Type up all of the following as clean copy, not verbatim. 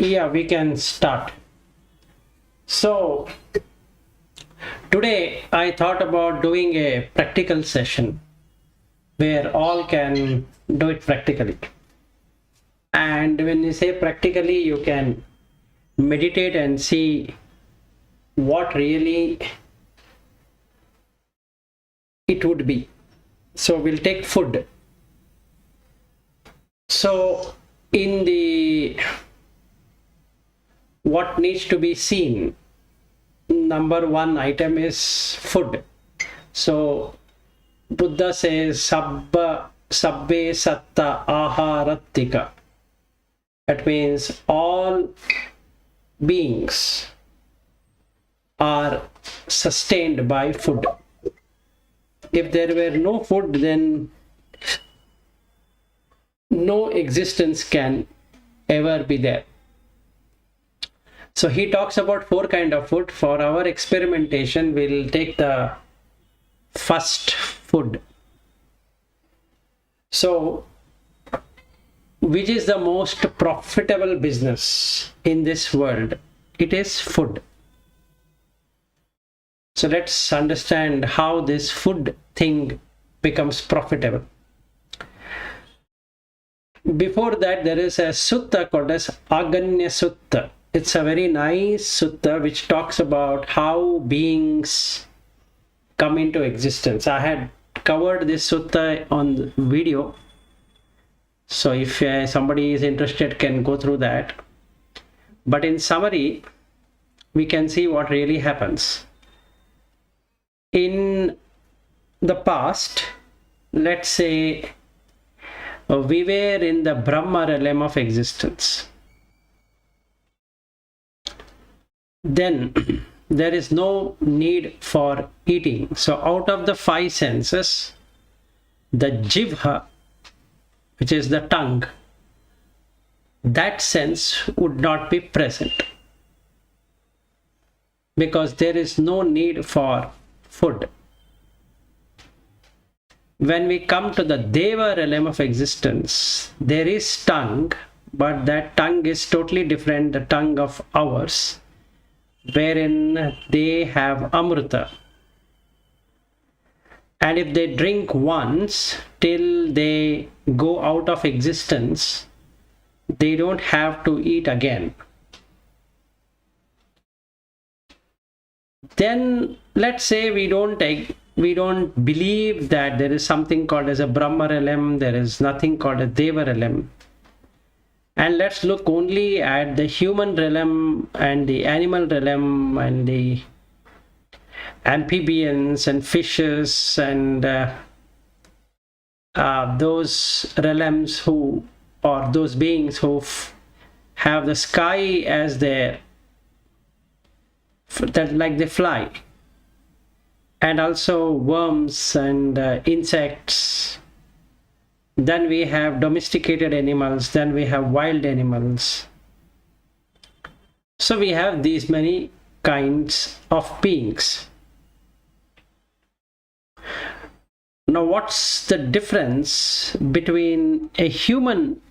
Yeah, we can start. So, today I thought about doing a practical session where all can do it practically. And when you say practically, you can meditate and see what really it would be. So, we'll take food. So, in the what needs to be seen, number one item is food. So Buddha says sabbe satta aharattika. That means all beings are sustained by food. If there were no food, then no existence can ever be there. So he talks about four kinds of food. For our experimentation, we'll take the first food. So, which is the most profitable business in this world? It is food. So let's understand how this food thing becomes profitable. Before that, there is a sutta called as Aganya Sutta. It's a very nice sutta which talks about how beings come into existence. I had covered this sutta on video. So if somebody is interested, can go through that. But in summary, we can see what really happens. In the past, let's say we were in the Brahma realm of existence. Then there is no need for eating. So out of the five senses, the jivha, which is the tongue, that sense would not be present because there is no need for food. When we come to the Deva realm of existence, there is tongue, but that tongue is totally different, the tongue of ours, wherein they have amrita. And if they drink once till they go out of existence, they don't have to eat again. Then let's say we don't believe that there is something called as a Brahma realm, there is nothing called a Deva realm. And let's look only at the human realm and the animal realm and the amphibians and fishes and those realms who, or those beings who have the sky as their, that like they fly, and also worms and insects. Then we have domesticated animals, then we have wild animals. So we have these many kinds of beings. Now what's the difference between a human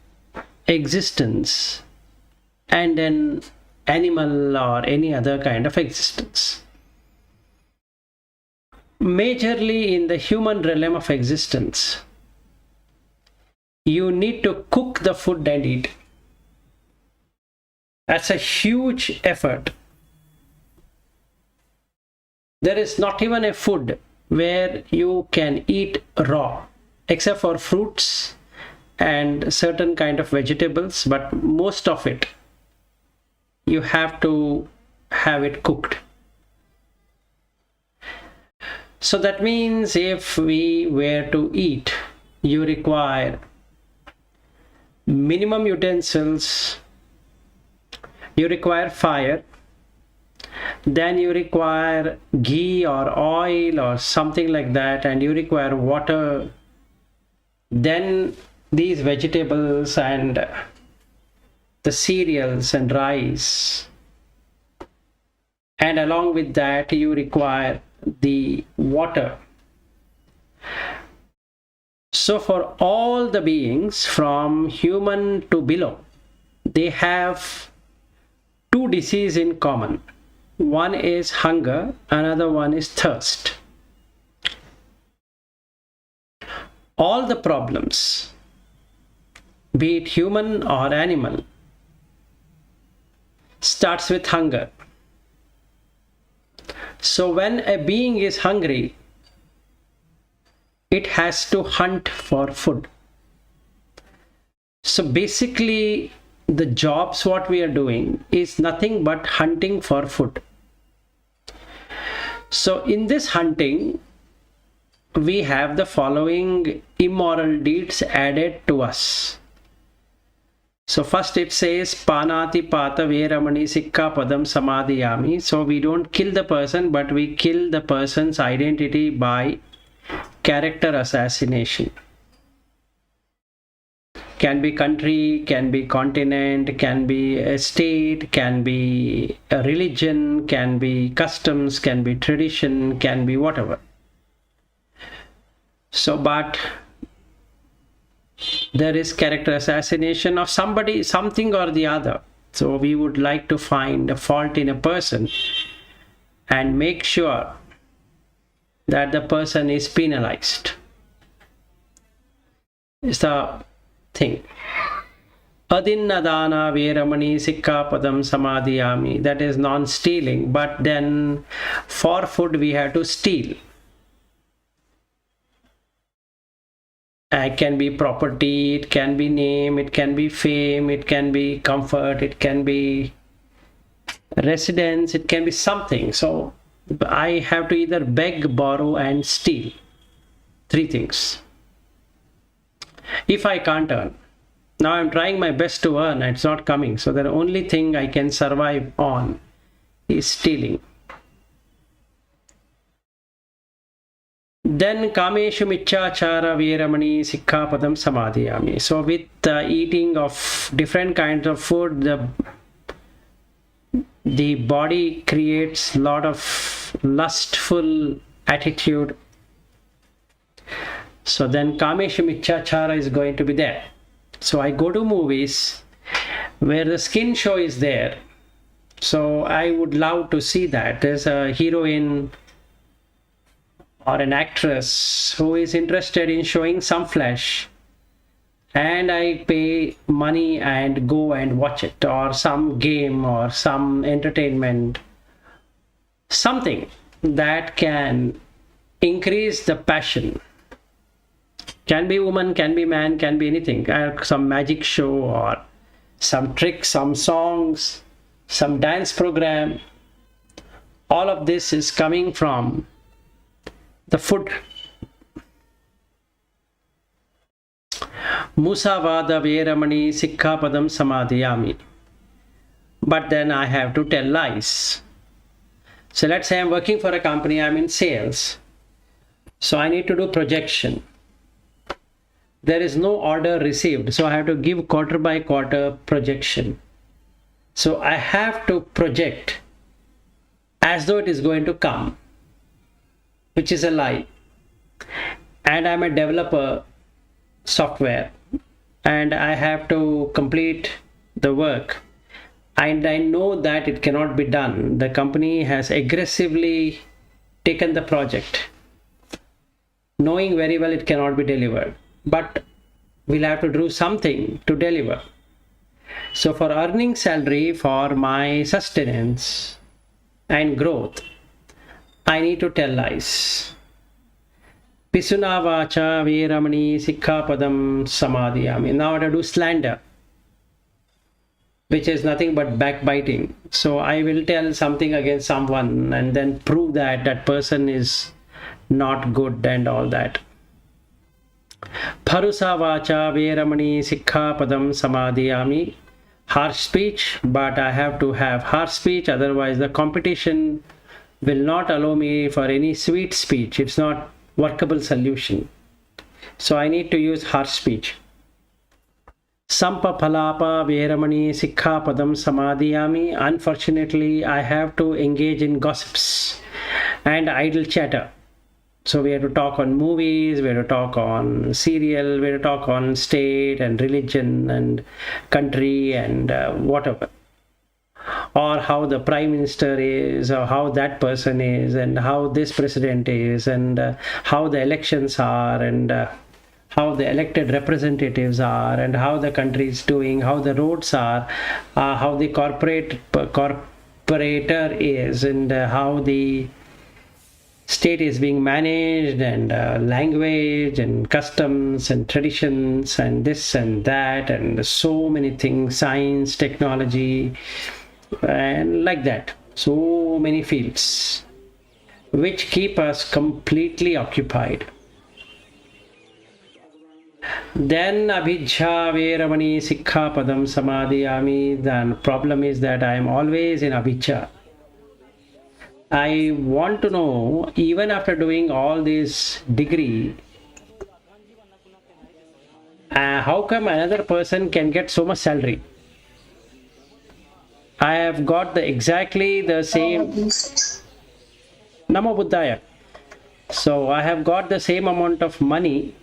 existence and an animal or any other kind of existence? Majorly in the human realm of existence, you need to cook the food and eat. That's a huge effort. There is not even a food where you can eat raw, except for fruits and certain kind of vegetables, but most of it you have to have it cooked. So that means if we were to eat, you require minimum utensils, you require fire, then you require ghee or oil or something like that, and you require water, then these vegetables and the cereals and rice, and along with that you require the water. So for all the beings from human to below, they have two diseases in common. One is hunger, another one is thirst. All the problems, be it human or animal, starts with hunger. So when a being is hungry, it has to hunt for food. So basically, the jobs what we are doing is nothing but hunting for food. So in this hunting, we have the following immoral deeds added to us. So first it says Panati Pata Veramani Sikkapadam Samadhiyami. So we don't kill the person, but we kill the person's identity by character assassination. Can be country, can be continent, can be a state, can be a religion, can be customs, can be tradition, can be whatever. So, but there is character assassination of somebody, something or the other. So we would like to find a fault in a person and make sure that the person is penalized. It's the thing. Adinnadana Veramani Sikkapadam Samadhiyami. That is non-stealing. But then for food we have to steal. It can be property, it can be name, it can be fame, it can be comfort, it can be residence, it can be something. So I have to either beg, borrow and steal. Three things. If I can't earn. Now I'm trying my best to earn and it's not coming. So the only thing I can survive on is stealing. Then Kameshu Michachara Veramani Sikkapadam Samadhiyami. So with eating of different kinds of food, the body creates a lot of lustful attitude. So then Kameshu Michachara is going to be there. So I go to movies where the skin show is there. So I would love to see that. There's a heroine or an actress who is interested in showing some flesh, and I pay money and go and watch it, or some game or some entertainment, something that can increase the passion. Can be woman, can be man, can be anything. Some magic show or some tricks, some songs, some dance program. All of this is coming from the food. Musavada Veramani Sikkapadam Samadhiyami. But then I have to tell lies. So let's say I'm working for a company, I'm in sales. So I need to do projection. There is no order received. So I have to give quarter by quarter projection. So I have to project as though it is going to come, which is a lie. And I'm a developer software and I have to complete the work and I know that it cannot be done. The company has aggressively taken the project, knowing very well it cannot be delivered, but we'll have to do something to deliver. So for earning salary, for my sustenance and growth, I need to tell lies. Pisuna vacha veramani sikkapadam samadhiyami. Now I have to do slander, which is nothing but backbiting. So I will tell something against someone and then prove that that person is not good and all that. Pharusa vacha veramani sikkapadam samadhiyami. Harsh speech, but I have to have harsh speech, otherwise the competition will not allow me for any sweet speech. It's not workable solution. So I need to use harsh speech. Sampa phalapa veramani sikkapadam samadhiyami. Unfortunately, I have to engage in gossips and idle chatter. So we have to talk on movies, we have to talk on serial, we have to talk on state and religion and country and whatever. or how the prime minister is, or how that person is, and how this president is, and how the elections are, and how the elected representatives are, and how the country is doing, how the roads are, how the corporator is, and how the state is being managed, and language and customs and traditions and this and that, and so many things, science, technology, and like that, so many fields which keep us completely occupied. Then abhijja veramani sikkhapadam samadhiyami. The problem is that I am always in abhijja. I want to know, even after doing all this degree, how come another person can get so much salary? I have got exactly the same. Namo Buddhaya. So I have got the same amount of money.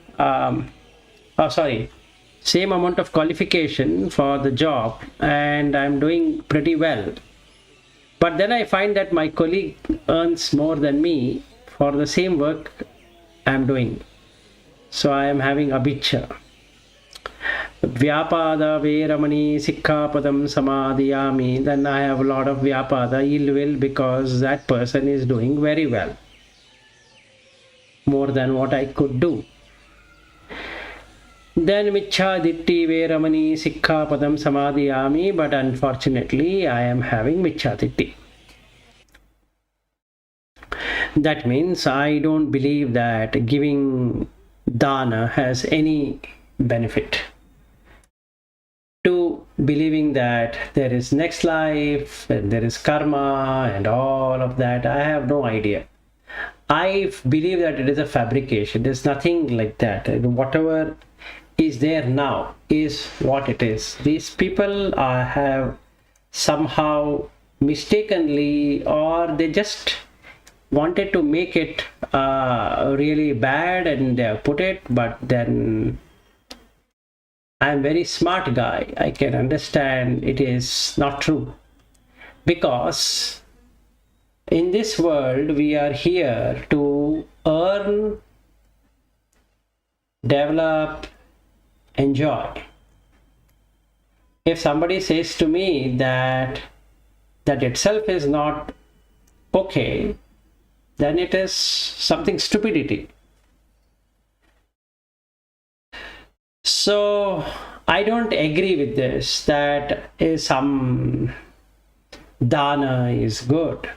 Same amount of qualification for the job, and I'm doing pretty well. But then I find that my colleague earns more than me for the same work I'm doing. So I am having abhijja. Vyapada veramani sikkhapadam samadhiyami. Then I have a lot of vyapada, ill will, because that person is doing very well, more than what I could do. Then michha ditti veramani sikkhapadam samadhiyami, but unfortunately I am having michha ditti. That means I don't believe that giving dana has any benefit. To believing that there is next life and there is karma and all of that, I have no idea. I believe that it is a fabrication. There's nothing like that. Whatever is there now is what it is. These people have somehow mistakenly, or they just wanted to make it really bad, and they have put it. But then I'm very smart guy, I can understand it is not true, because in this world we are here to earn, develop, enjoy. If somebody says to me that itself is not okay, then it is something stupidity. So I don't agree with this, that is some dana is good,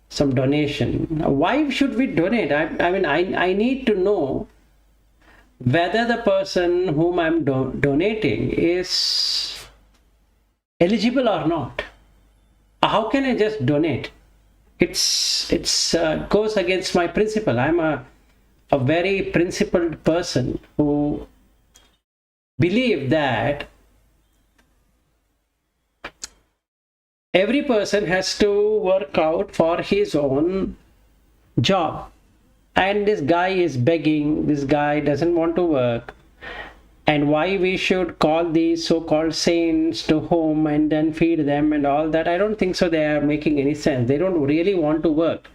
some donation. Why should we donate? I need to know whether the person whom I'm donating is eligible or not. How can I just donate? It's goes against my principle. I'm a very principled person who believe that every person has to work out for his own job. And this guy is begging, this guy doesn't want to work. And why we should call these so-called saints to home and then feed them and all that, I don't think so they are making any sense. They don't really want to work.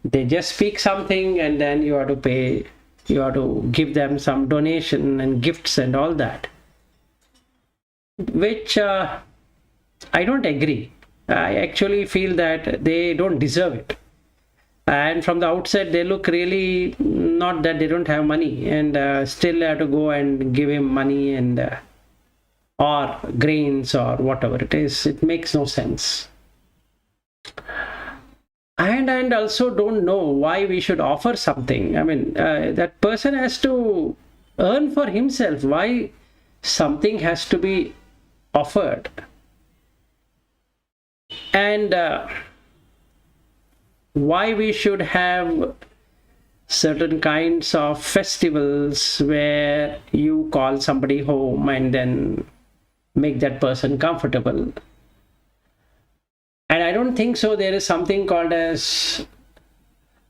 They just speak something, and then you have to pay, you have to give them some donation and gifts and all that, which I don't agree. I actually feel that they don't deserve it. And from the outset, they look really not that they don't have money, and still have to go and give him money and or grains or whatever it is. It makes no sense. And also don't know why we should offer something. I mean, that person has to earn for himself. Why something has to be offered? And why we should have certain kinds of festivals where you call somebody home and then make that person comfortable. And I don't think so there is something called as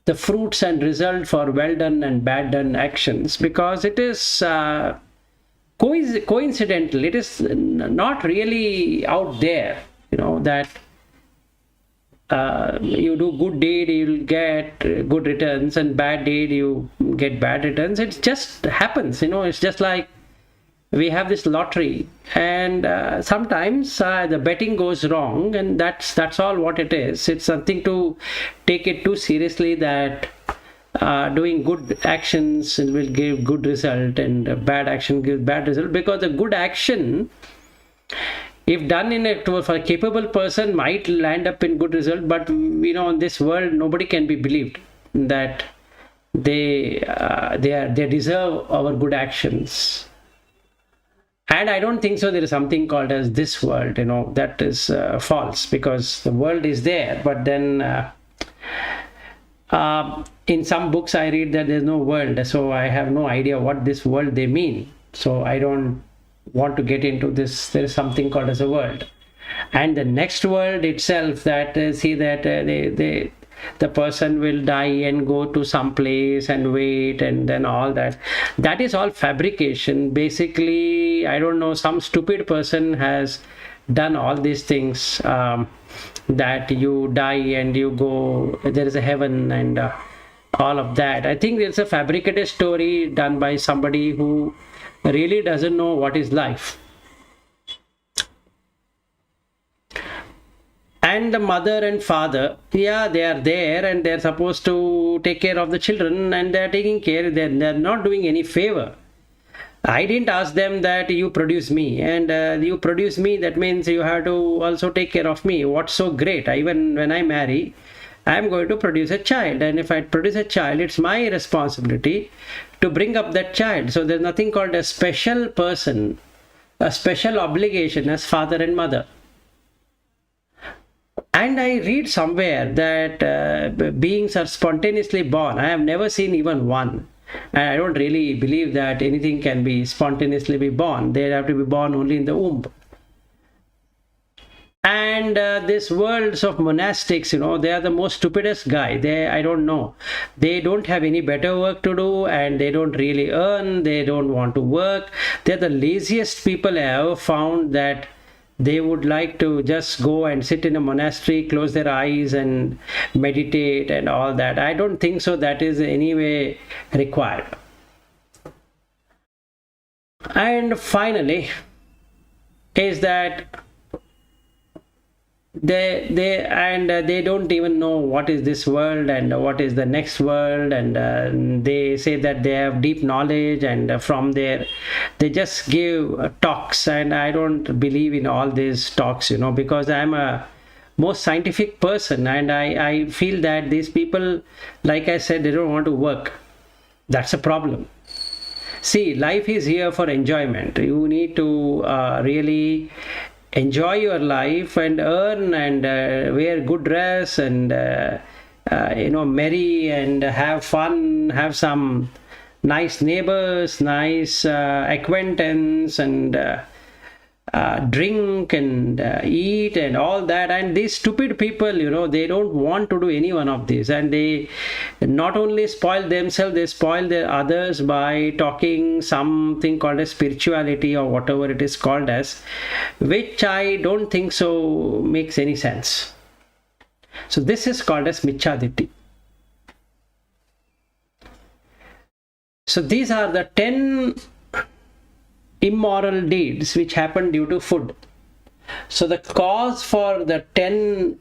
the fruits and result for well done and bad done actions, because it is coincidental. It is not really out there. that you do good deed, you'll get good returns, and bad deed, you get bad returns. It just happens. It's just like we have this lottery, and sometimes the betting goes wrong, and that's all what it is. It's something to take it too seriously, that doing good actions will give good result, and bad action gives bad result, because the good action, if done for a capable person, might land up in good result. But in this world, nobody can be believed that they deserve our good actions. And I don't think so there is something called as this world. That is false, because the world is there, but then in some books I read that there's no world, so I have no idea what this world they mean. So I don't want to get into this. There is something called as a world, and the next world itself, that the person will die and go to some place and wait, and then all that is all fabrication. Basically, I don't know, some stupid person has done all these things, that you die and you go, there is a heaven, and all of that. I think it's a fabricated story done by somebody who really doesn't know what is life. And the mother and father, they are there, and they're supposed to take care of the children, and they're taking care. They're not doing any favor. I didn't ask them that you produce me, and you produce me, that means you have to also take care of me. What's so great? Even when I marry, I'm going to produce a child, and if I produce a child, it's my responsibility to bring up that child. So there's nothing called a special person, a special obligation as father and mother. And I read somewhere that beings are spontaneously born. I have never seen even one. And I don't really believe that anything can be spontaneously be born. They have to be born only in the womb. And this worlds of monastics, they are the most stupidest guy. I don't know. They don't have any better work to do, and they don't really earn. They don't want to work. They're the laziest people I ever found, that they would like to just go and sit in a monastery, close their eyes and meditate and all that. I don't think so that is any way required. And finally, is that they don't even know what is this world and what is the next world, and they say that they have deep knowledge, and from there they just give talks. And I don't believe in all these talks, because I'm a most scientific person, and I feel that these people, like I said, they don't want to work. That's a problem. See, life is here for enjoyment. You need to really enjoy your life and earn, and wear good dress, and marry and have fun, have some nice neighbors, nice acquaintance, and drink and eat and all that. And these stupid people, they don't want to do any one of these, and they not only spoil themselves, they spoil their others by talking something called as spirituality, or whatever it is called as, which I don't think so makes any sense. So this is called as michaditi. So these are the 10 immoral deeds which happen due to food. So the cause for the 10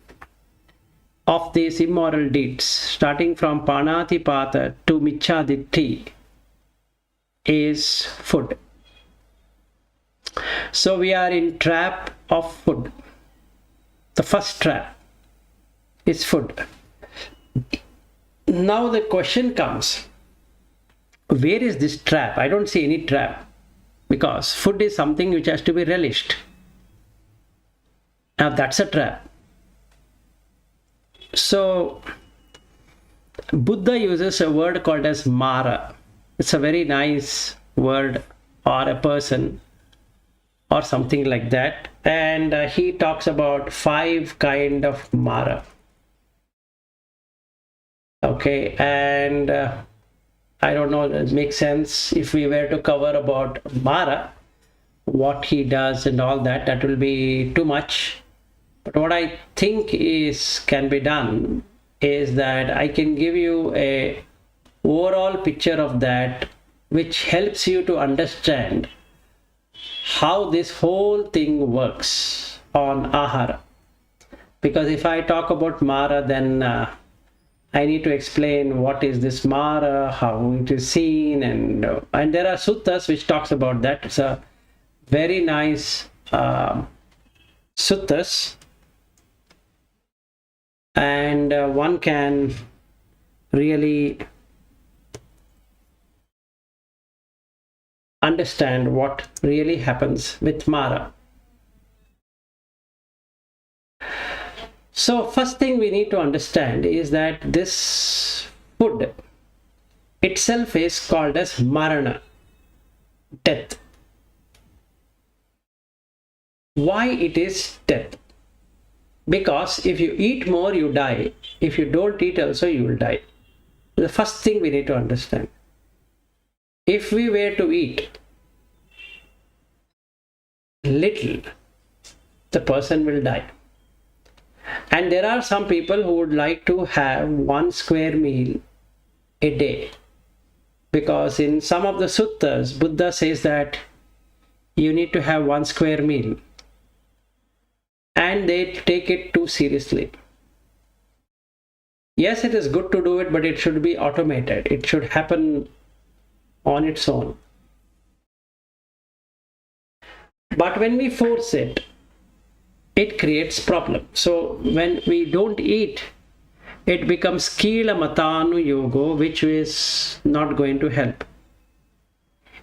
of these immoral deeds, starting from panatipata to michaditi, is food. So we are in trap of food. The first trap is food. Now the question comes, where is this trap? I don't see any trap, because food is something which has to be relished. Now that's a trap. So Buddha uses a word called as Mara. It's a very nice word, or a person, or something like that. And he talks about 5 kind of Mara. Okay, and I don't know, it makes sense if we were to cover about Mara, what he does and all that, that will be too much. But what I think is can be done is that I can give you a overall picture of that, which helps you to understand how this whole thing works on ahara. Because if I talk about Mara, then I need to explain what is this Mara, how it is seen, and there are suttas which talks about that. It's a very nice suttas, and one can really understand what really happens with Mara. So first thing we need to understand is that this food itself is called as marana, death. Why it is death? Because if you eat more, you die. If you don't eat also, you will die. The first thing we need to understand. If we were to eat little, the person will die. And there are some people who would like to have 1 square meal a day. Because in some of the suttas, Buddha says that you need to have 1 square meal. And they take it too seriously. Yes, it is good to do it, but it should be automated. It should happen on its own. But when we force it, it creates problem. So when we don't eat, it becomes kila matanu yogo, which is not going to help.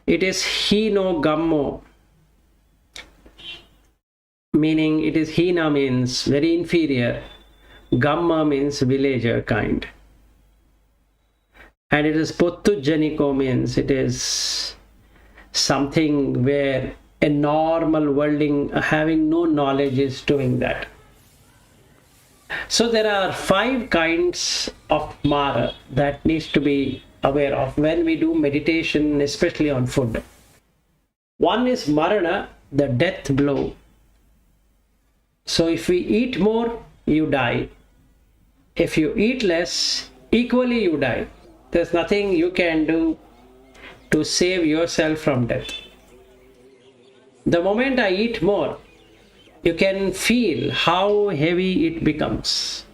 It is hino gammo, meaning it is hina means very inferior, gamma means villager kind, and it is pottujaniko means it is something where a normal worldling having no knowledge is doing that. So there are 5 kinds of Mara that needs to be aware of when we do meditation, especially on food. One is Marana, the death blow. So if we eat more, you die. If you eat less, equally you die. There's nothing you can do to save yourself from death. The moment I eat more, you can feel how heavy it becomes.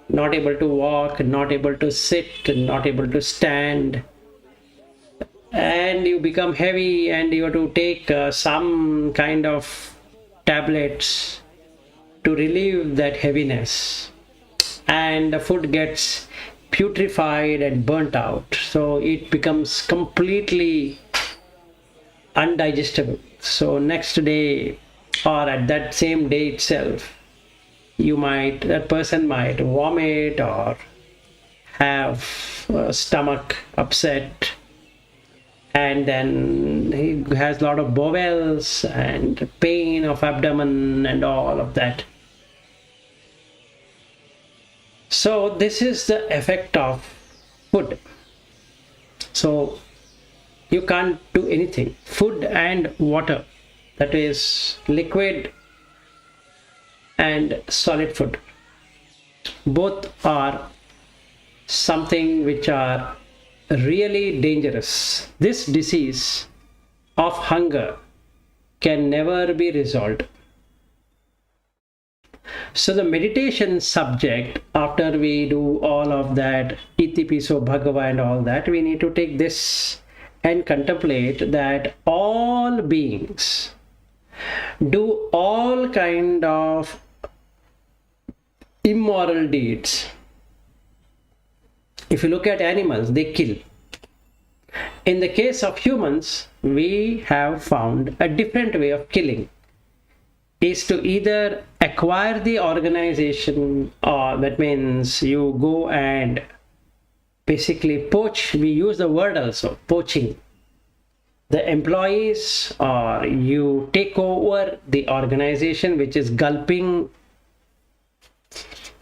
Not able to walk, not able to sit, not able to stand. And you become heavy and you have to take some kind of tablets to relieve that heaviness. And the food gets putrefied and burnt out. So it becomes completely undigestible. So next day or at that same day itself, that person might vomit or have stomach upset, and then he has a lot of bowels and pain of abdomen and all of that. So this is the effect of food. So you can't do anything. Food and water, that is liquid and solid food, both are something which are really dangerous. This disease of hunger can never be resolved. So the meditation subject, after we do all of that iti piso bhagava and all that, we need to take this and contemplate that all beings do all kind of immoral deeds. If you look at animals, they kill. In the case of humans, we have found a different way of killing, is to either acquire the organization, or that means you go and basically poach. We use the word also, poaching the employees, or you take over the organization which is gulping,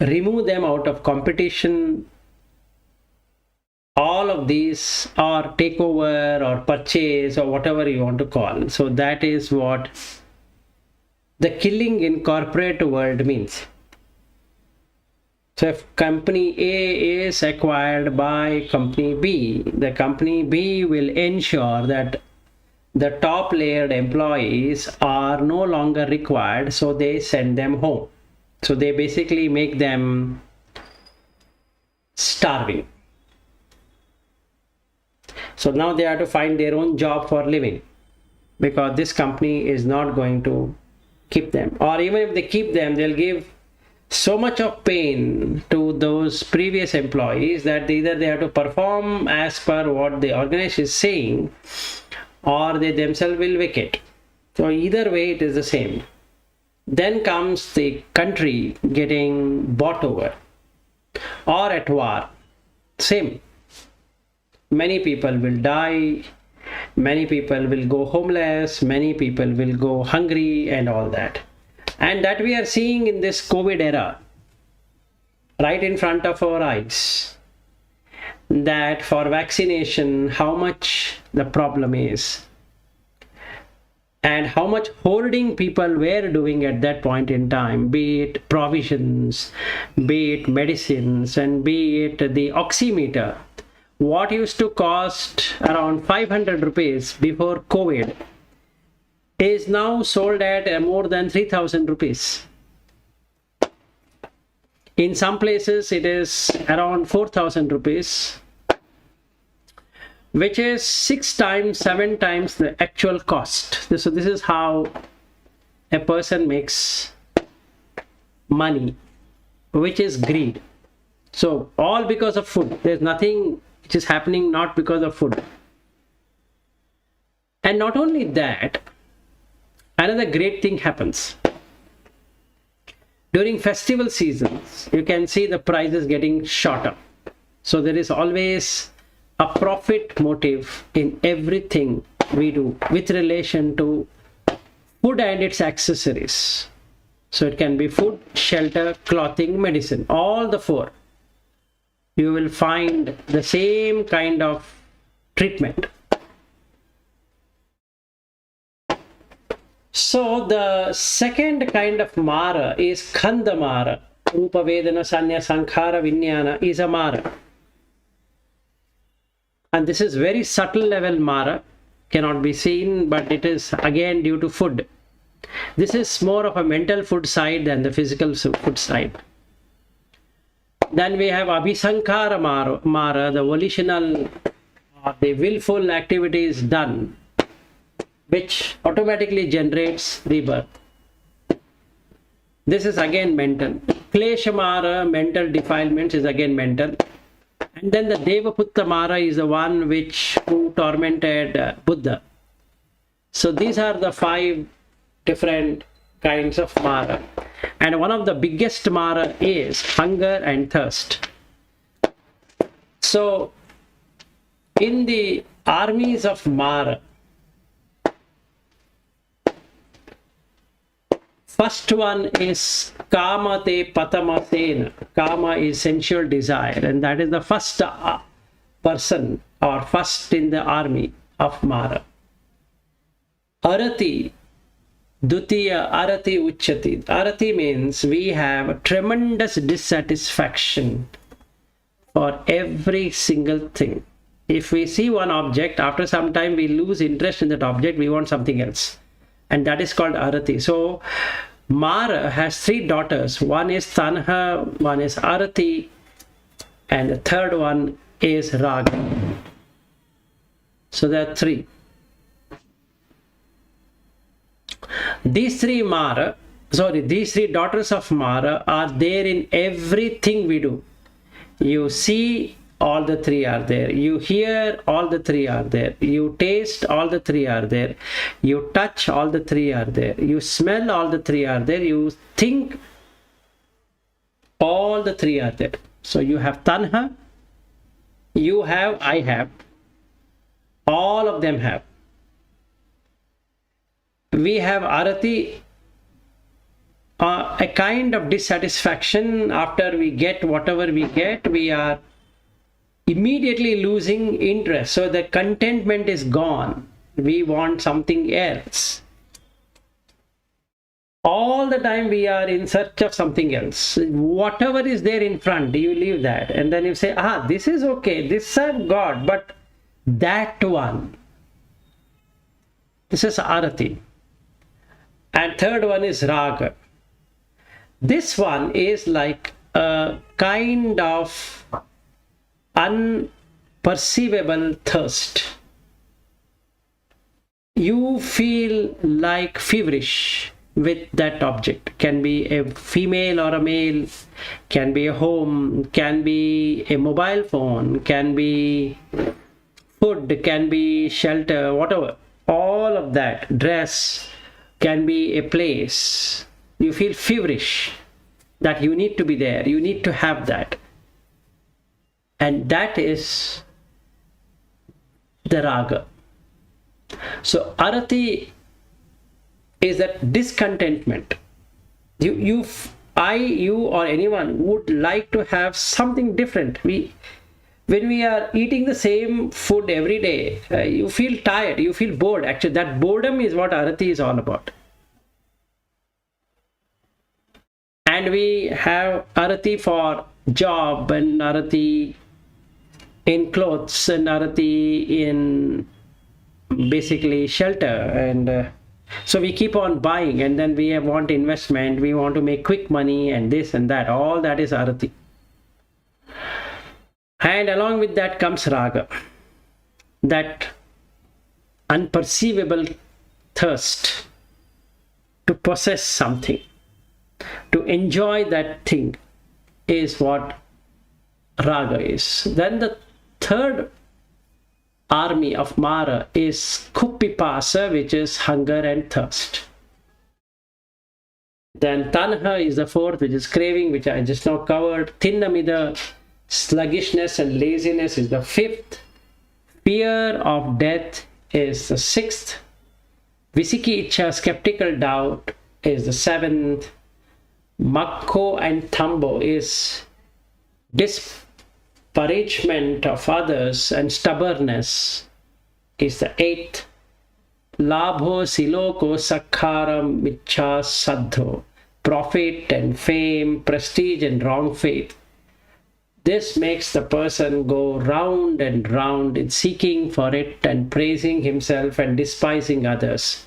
remove them out of competition. All of these, or take over or purchase or whatever you want to call. So that is what the killing in corporate world means. So if company A is acquired by company B, the company B will ensure that the top layered employees are no longer required, so they send them home. So they basically make them starving. So now they have to find their own job for living, because this company is not going to keep them. Or even if they keep them, they'll give so much of pain to those previous employees that either they have to perform as per what the organization is saying, or they themselves will vacate. So either way it is the same. Then comes the country getting bought over or at war. Same. Many people will die, many people will go homeless, many people will go hungry and all that. And that we are seeing in this COVID era, right in front of our eyes, that for vaccination, how much the problem is, and how much hoarding people were doing at that point in time, be it provisions, be it medicines, and be it the oximeter. What used to cost around 500 rupees before COVID is now sold at more than 3,000 rupees. In some places it is around 4,000 rupees, which is 6 times, 7 times the actual cost. So this is how a person makes money, which is greed. So all because of food. There's nothing which is happening not because of food. And not only that, another great thing happens. During festival seasons, you can see the prices getting shot up. So there is always a profit motive in everything we do with relation to food and its accessories. So it can be food, shelter, clothing, medicine, all the four. You will find the same kind of treatment. So the second kind of Mara is Khanda Mara. Rupa Vedana Sanya Sankhara Vinyana is a Mara. And this is very subtle level Mara, cannot be seen, but it is again due to food. This is more of a mental food side than the physical food side. Then we have Abhishankar Mara, the volitional, the willful activities done, which automatically generates rebirth. This is again mental. Klesha Mara, mental defilements, is again mental. And then the Devaputta Mara is the one who tormented Buddha. So these are the 5 different kinds of Mara. And one of the biggest Mara is hunger and thirst. So in the armies of Mara, first one is Kama te Patamasena. Kama is sensual desire, and that is the first person or first in the army of Mara. Arati, Dutiya Arati Uchati. Arati means we have tremendous dissatisfaction for every single thing. If we see one object, after some time we lose interest in that object, we want something else. And that is called Arati. So Mara has 3 daughters. One is Tanha, one is Arati, and the third one is Raga. So there are 3. These 3 daughters of Mara are there in everything we do. You see, all the 3 are there. You hear, all the 3 are there. You taste, all the 3 are there. You touch, all the 3 are there. You smell, all the 3 are there. You think, all the 3 are there. So you have Tanha, you have, I have. All of them have. We have Arati, a kind of dissatisfaction. After we get whatever we get, we are immediately losing interest. So the contentment is gone. We want something else. all the time we are in search of something else. Whatever is there in front, you leave that, and then you say, this is okay, this I've got, but that one, this is arati. And third one is raga. This one is like a kind of unperceivable thirst. You feel like feverish with that object. Can be a female or a male, can be a home, can be a mobile phone, can be food, can be shelter, whatever. All of that, dress, can be a place. You feel feverish that you need to be there, you need to have that. And that is the raga. So arati is that discontentment. You or anyone would like to have something different. When we are eating the same food every day, you feel tired, you feel bored. Actually, that boredom is what arati is all about. And we have arati for job, and arati in clothes, and arati in basically shelter, and so we keep on buying, and then we want investment, we want to make quick money, and this and that. All that is arati. And along with that comes raga, that unperceivable thirst to possess something, to enjoy that thing, is what raga is. Then the third army of Mara is kupipasa, which is hunger and thirst. Then tanha is the fourth, which is craving, which I just now covered. Thinnamida, sluggishness and laziness, is the fifth. Fear of death is the sixth. Visiki icha, skeptical doubt, is the seventh. Makko and thambo is disparagement of others, and stubbornness is the eighth. Labho siloko sakharam michha saddho, profit and fame, prestige and wrong faith. This makes the person go round and round in seeking for it and praising himself and despising others.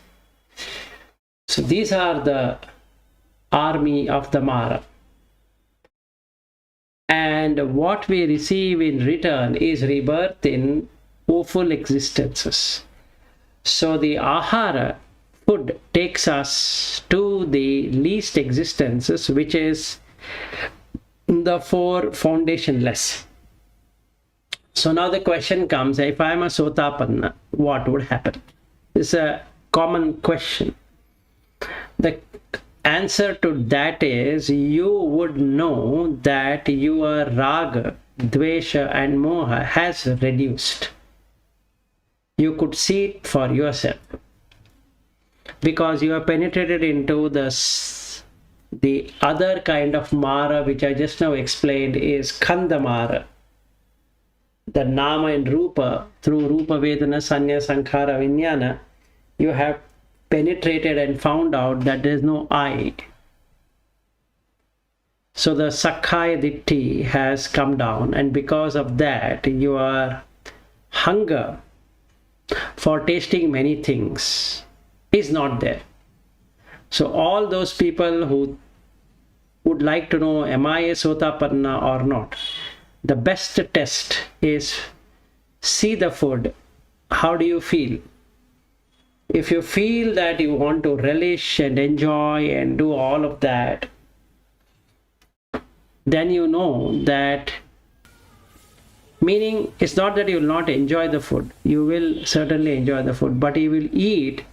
So these are the army of the Mara. And what we receive in return is rebirth in woeful existences. So the ahara, food, takes us to the least existences, which is the four foundationless. So now the question comes, if I am a sotapanna, what would happen? It's a common question. The answer to that is, you would know that your raga, dvesha and moha has reduced. You could see it for yourself, because you have penetrated into the other kind of Mara, which I just now explained, is Kanda Mara. The Nama and Rupa, through Rupa Vedana Sanya Sankhara Vijnana, you have penetrated and found out that there is no I. So the Sakkaya Ditti has come down, and because of that, your hunger for tasting many things is not there. So all those people who would like to know, am I a sotapanna or not? The best test is, see the food. How do you feel? If you feel that you want to relish and enjoy and do all of that, then you know that, meaning it's not that you will not enjoy the food. You will certainly enjoy the food, but you will eat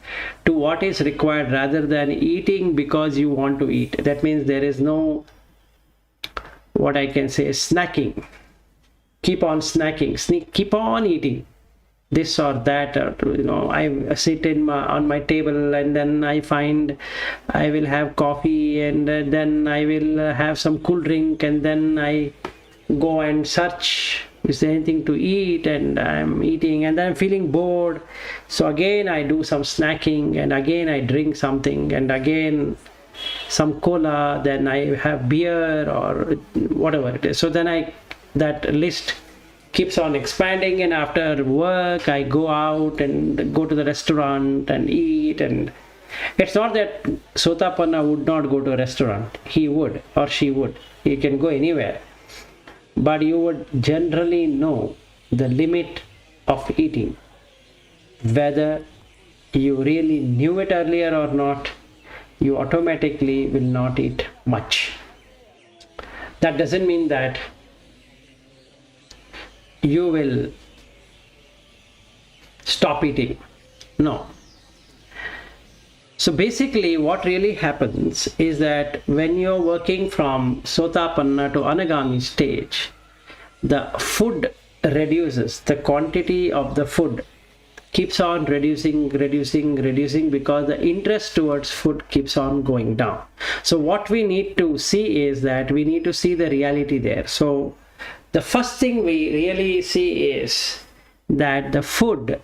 to what is required rather than eating because you want to eat. That means there is no, what I can say, snacking. Keep on snacking, keep on eating this or that, or, I sit on my table, and then I find I will have coffee, and then I will have some cool drink, and then I go and search, is there anything to eat, and I'm eating, and then I'm feeling bored, so again I do some snacking, and again I drink something, and again some cola, then I have beer or whatever it is. So then that list keeps on expanding, and after work I go out and go to the restaurant and eat. And it's not that Sotapanna would not go to a restaurant. He would, or she would. He can go anywhere. But you would generally know the limit of eating. Whether you really knew it earlier or not, you automatically will not eat much. That doesn't mean that you will stop eating. No. So basically what really happens is that when you're working from Sotapanna to Anagami stage, the food reduces, the quantity of the food keeps on reducing because the interest towards food keeps on going down. So what we need to see is that we need to see the reality there. So the first thing we really see is that the food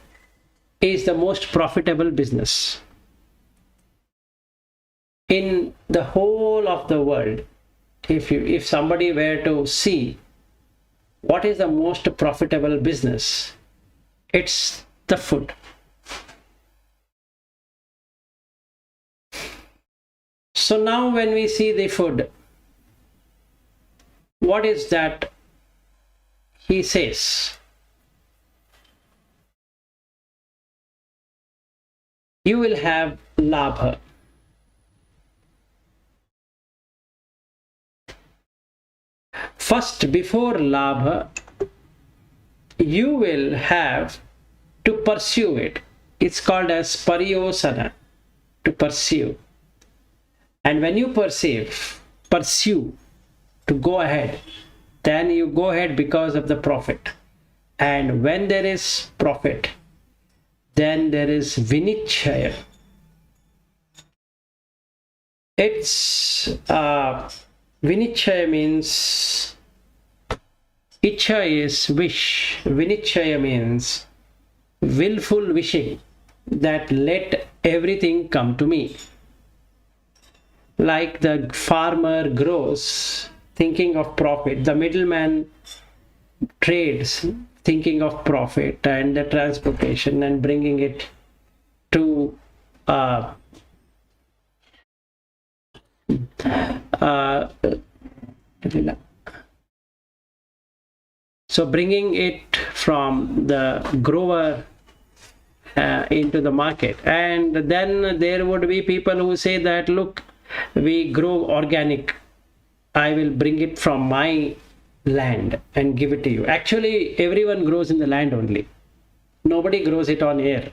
is the most profitable business in the whole of the world. If somebody were to see what is the most profitable business, it's the food. So now when we see the food, what is that he says? You will have labha. First, before labha, you will have to pursue it. It's called as pariyosana, to pursue. And when you pursue to go ahead, then you go ahead because of the profit. And when there is profit, then there is vinichaya. It's vinichaya means, icha is wish, vinichaya means willful wishing, that let everything come to me. Like the farmer grows thinking of profit, the middleman trades thinking of profit and the transportation and bringing it to so bringing it from the grower into the market. And then there would be people who say that, look, we grow organic, I will bring it from my land and give it to you. Actually, everyone grows in the land only. Nobody grows it on air.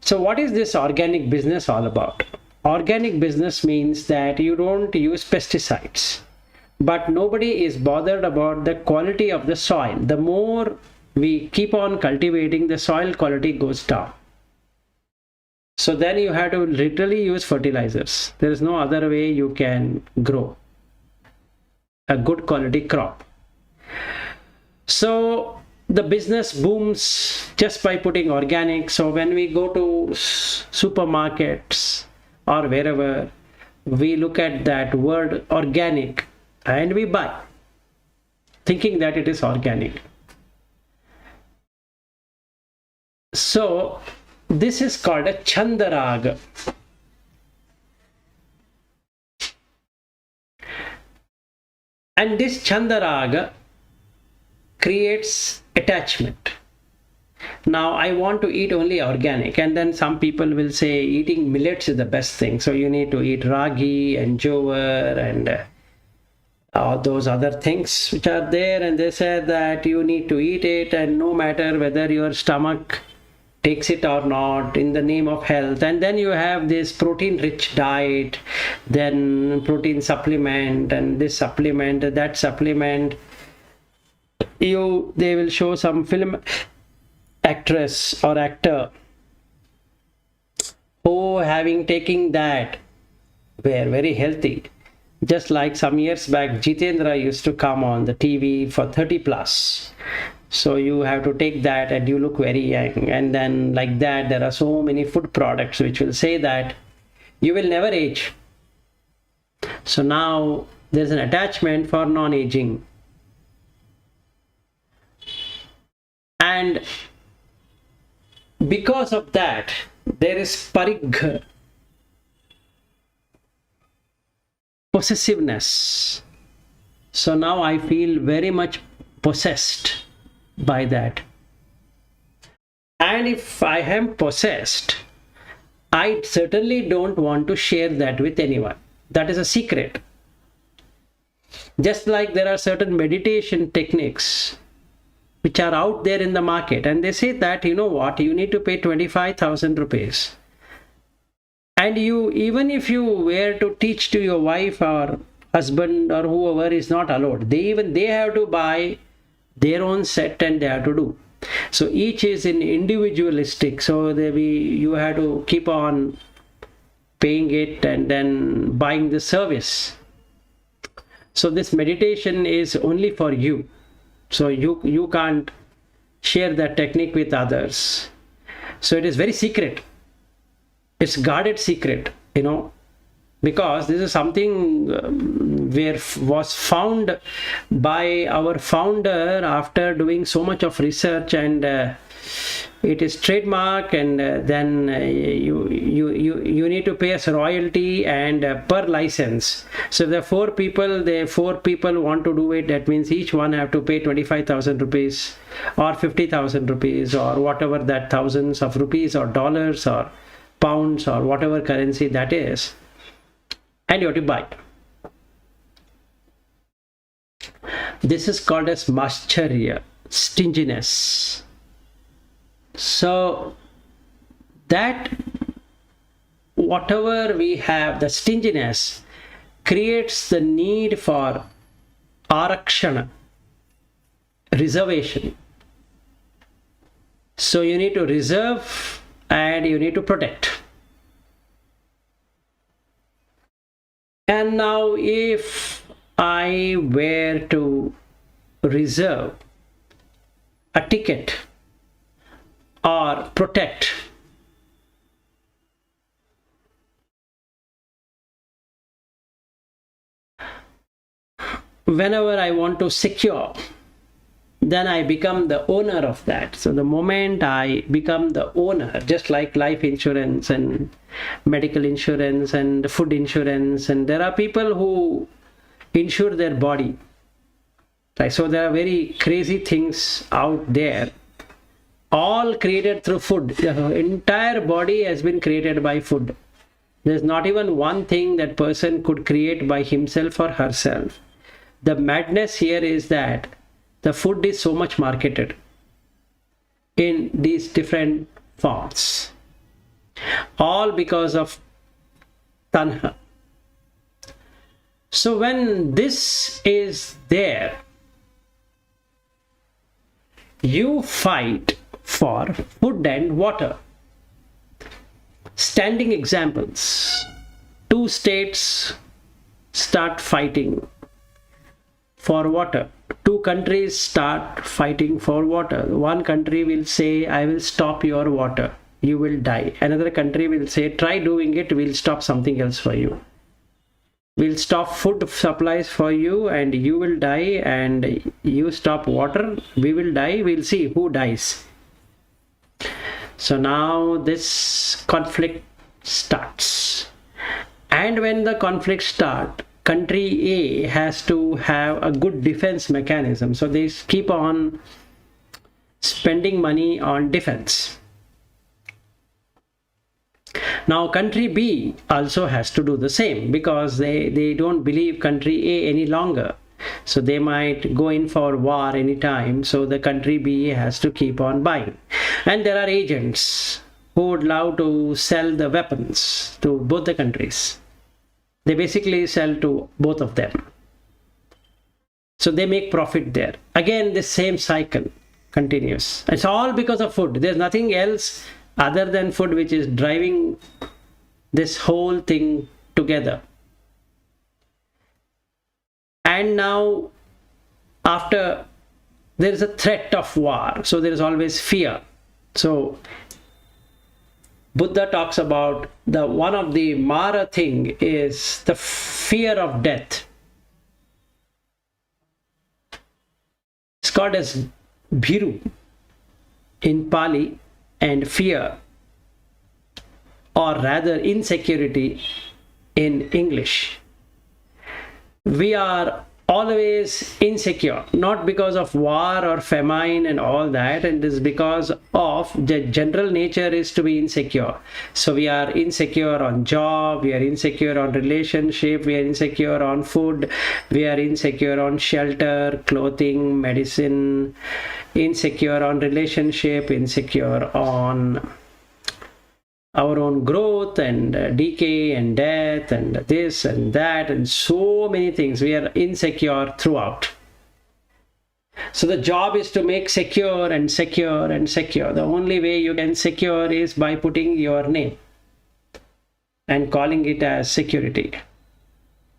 So what is this organic business all about? Organic business means that you don't use pesticides, but nobody is bothered about the quality of the soil. The more we keep on cultivating, the soil quality goes down. So then you have to literally use fertilizers. There is no other way you can grow a good quality crop. So the business booms just by putting organic. So when we go to supermarkets or wherever, we look at that word organic and we buy, thinking that it is organic. So this is called a chandaraga. And this chandaraga creates attachment. Now I want to eat only organic, and then some people will say eating millets is the best thing. So you need to eat ragi and jowar and all those other things which are there, and they said that you need to eat it, and no matter whether your stomach takes it or not, in the name of health. And then you have this protein rich diet, then protein supplement, and this supplement, that supplement. They will show some film actress or actor who, having taken that, were very healthy. Just like some years back, Jitendra used to come on the TV for 30 plus. So you have to take that and you look very young. And then like that, there are so many food products which will say that you will never age. So now there's an attachment for non-aging. And because of that, there is parigha, possessiveness. So now I feel very much possessed by that. And if I am possessed, I certainly don't want to share that with anyone. That is a secret. Just like there are certain meditation techniques which are out there in the market, and they say that, you know what, you need to pay 25,000 rupees. And you, even if you were to teach to your wife or husband or whoever, is not allowed. They have to buy their own set and they have to do. So each is in individualistic. So you have to keep on paying it and then buying the service. So this meditation is only for you. So you can't share that technique with others. So it is very secret. It's guarded secret, you know, because this is something was found by our founder after doing so much of research, and it is trademark, and then you need to pay us royalty and per license. So if there are four people want to do it, that means each one have to pay 25,000 rupees or 50,000 rupees or whatever that thousands of rupees or dollars or pounds or whatever currency that is, and you have to buy it. This is called as mascharya, stinginess. So that whatever we have, the stinginess creates the need for arakshana, reservation. So you need to reserve and you need to protect. And now if I were to reserve a ticket or protect whenever I want to secure, then I become the owner of that. So the moment I become the owner, just like life insurance and medical insurance and food insurance, and there are people who insure their body, right? So there are very crazy things out there, all created through food. The entire body has been created by food. There's not even one thing that person could create by himself or herself. The madness here is that the food is so much marketed in these different forms, all because of tanha. So when this is there, you fight for food and water. Standing examples: two states start fighting for water. Two countries start fighting for water. One country will say, I will stop your water, you will die. Another country will say, try doing it, we'll stop something else for you. We'll stop food supplies for you and you will die, and you stop water, we will die, we'll see who dies. So now this conflict starts. And when the conflict starts, country A has to have a good defense mechanism. So they keep on spending money on defense. Now country B also has to do the same, because they don't believe country A any longer. So they might go in for war anytime. So the country B has to keep on buying. And there are agents who would love to sell the weapons to both the countries. They basically sell to both of them. So they make profit there. Again, the same cycle continues. It's all because of food. There's nothing else other than food which is driving this whole thing together. And now, after, there is a threat of war. So there is always fear. So Buddha talks about the one of the Mara thing is the fear of death. It's called as Bhiru in Pali, and fear, or rather insecurity in English. We are always insecure, not because of war or famine and all that, and it is because of the general nature is to be insecure. So we are insecure on job, we are insecure on relationship, we are insecure on food, we are insecure on shelter, clothing, medicine, insecure on relationship, insecure on our own growth and decay and death and this and that and so many things. We are insecure throughout. So the job is to make secure and secure and secure. The only way you can secure is by putting your name and calling it as security.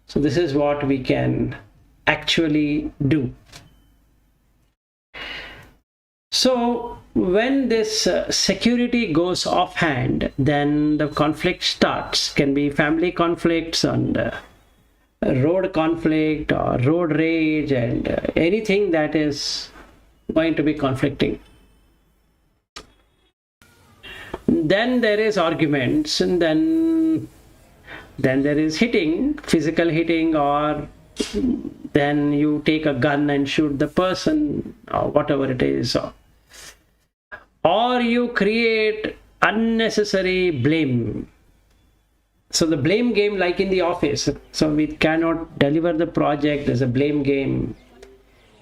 So this is what we can actually do. So when this security goes offhand, then the conflict starts. Can be family conflicts and road conflict or road rage and anything that is going to be conflicting. Then there is arguments, and then there is hitting, physical hitting, or then you take a gun and shoot the person or whatever it is. Or you create unnecessary blame. So the blame game, like in the office, so we cannot deliver the project, there's a blame game.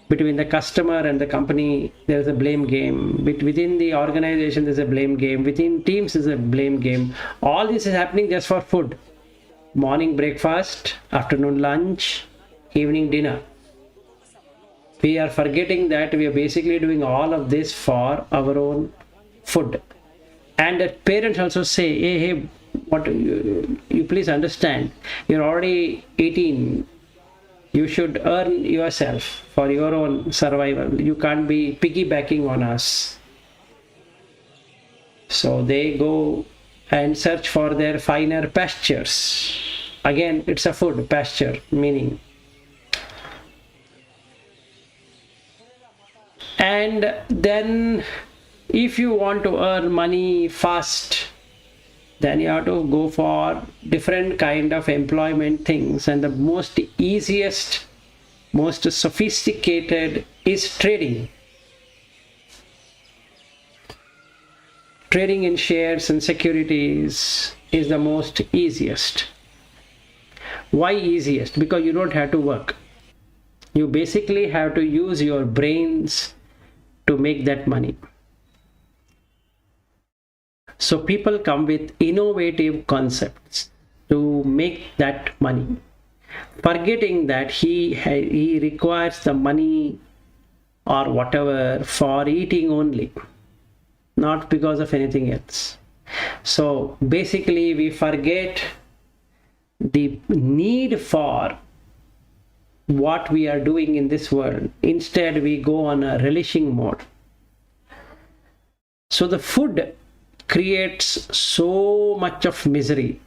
Between the customer and the company, there's a blame game. Within the organization, there's a blame game. Within teams, there's a blame game. All this is happening just for food. Morning breakfast, afternoon lunch, evening dinner. We are forgetting that we are basically doing all of this for our own food. And the parents also say, hey, what you please understand, you're already 18. You should earn yourself for your own survival. You can't be piggybacking on us. So they go and search for their finer pastures. Again, it's a food, pasture, meaning. And then if you want to earn money fast, then you have to go for different kind of employment things, and the most easiest, most sophisticated is trading. Trading in shares and securities is the most easiest. Why easiest? Because you don't have to work. You basically have to use your brains to make that money. So people come with innovative concepts to make that money, forgetting that he requires the money or whatever for eating only, not because of anything else. So basically we forget the need for what we are doing in this world. Instead we go on a relishing mode. So the food creates so much of misery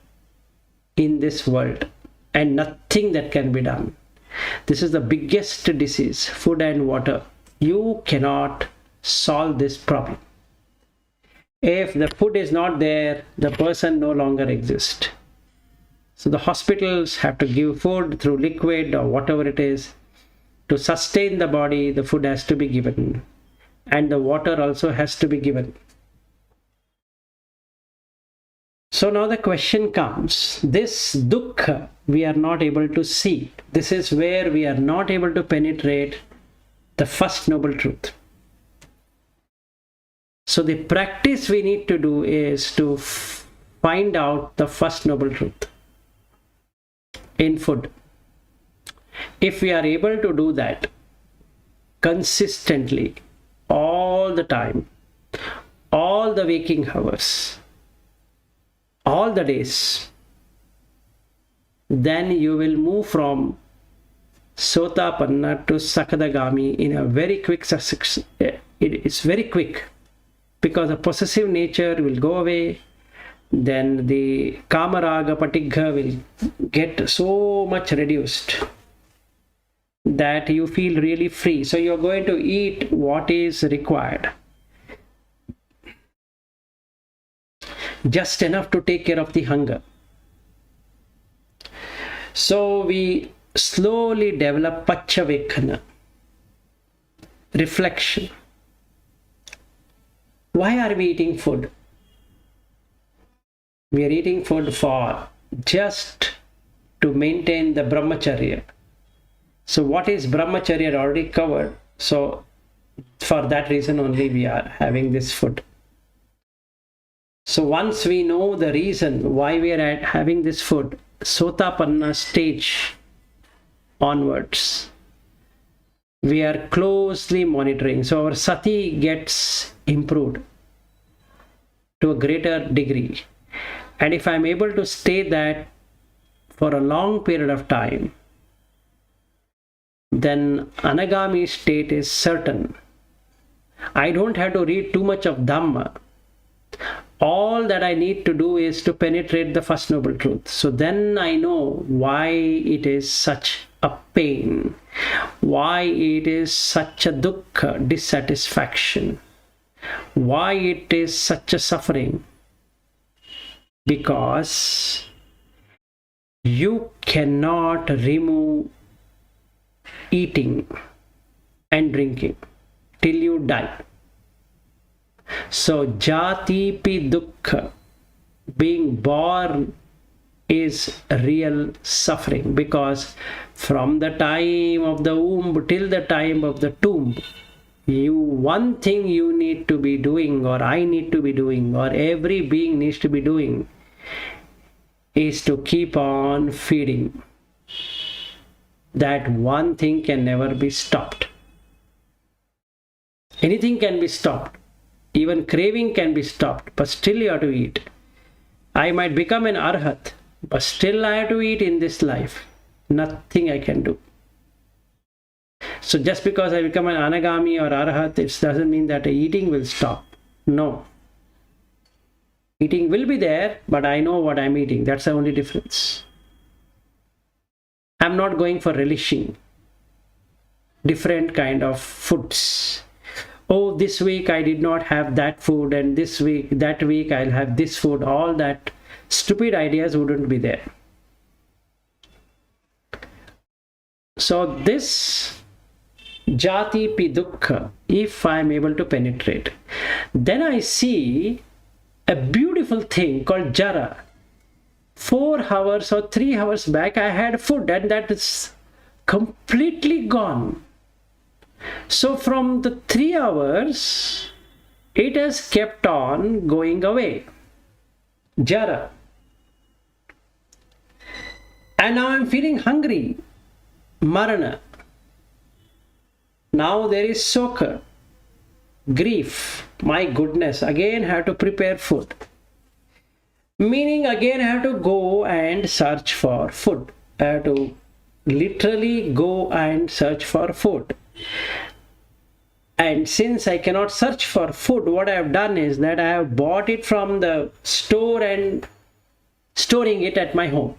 in this world and nothing that can be done. This is the biggest disease, food and water. You cannot solve this problem. If the food is not there, the person no longer exists. So the hospitals have to give food through liquid or whatever it is. To sustain the body, the food has to be given. And the water also has to be given. So now the question comes, this dukkha we are not able to see. This is where we are not able to penetrate the first noble truth. So the practice we need to do is to find out the first noble truth in food. If we are able to do that consistently, all the time, all the waking hours, all the days, then you will move from Sotapanna to Sakadagami in a very quick succession. It is very quick because the possessive nature will go away, then the kamaraga patigha will get so much reduced that you feel really free. So you're going to eat what is required, just enough to take care of the hunger. So we slowly develop pachavekana, reflection. Why are we eating food? We are eating food for just to maintain the brahmacharya. So what is brahmacharya already covered. So for that reason only we are having this food. So once we know the reason why we are having this food, Sotapanna stage onwards, we are closely monitoring. So our sati gets improved to a greater degree. And if I'm able to stay that for a long period of time, then anagami state is certain. I don't have to read too much of Dhamma. All that I need to do is to penetrate the First Noble Truth. So then I know why it is such a pain, why it is such a dukkha, dissatisfaction, why it is such a suffering. Because you cannot remove eating and drinking till you die. So jati pi dukkha, being born, is real suffering, because from the time of the womb till the time of the tomb, one thing you need to be doing, or I need to be doing, or every being needs to be doing, is to keep on feeding. That one thing can never be stopped. Anything can be stopped. Even craving can be stopped, but still you have to eat. I might become an arhat, but still I have to eat in this life. Nothing I can do. So just because I become an anagami or arhat, it doesn't mean that eating will stop. No. Eating will be there, but I know what I'm eating. That's the only difference. I'm not going for relishing different kind of foods. Oh, this week I did not have that food, and that week I'll have this food. All that stupid ideas wouldn't be there. So this jati pi dukkha, if I'm able to penetrate, then I see a beautiful thing called jara. 4 hours or 3 hours back I had food, and that is completely gone. So from the 3 hours, it has kept on going away. Jara. And now I'm feeling hungry. Marana. Now there is soka. Grief. My goodness, again I have to prepare food. Meaning again I have to go and search for food. I have to literally go and search for food. And since I cannot search for food, what I have done is that I have bought it from the store and storing it at my home,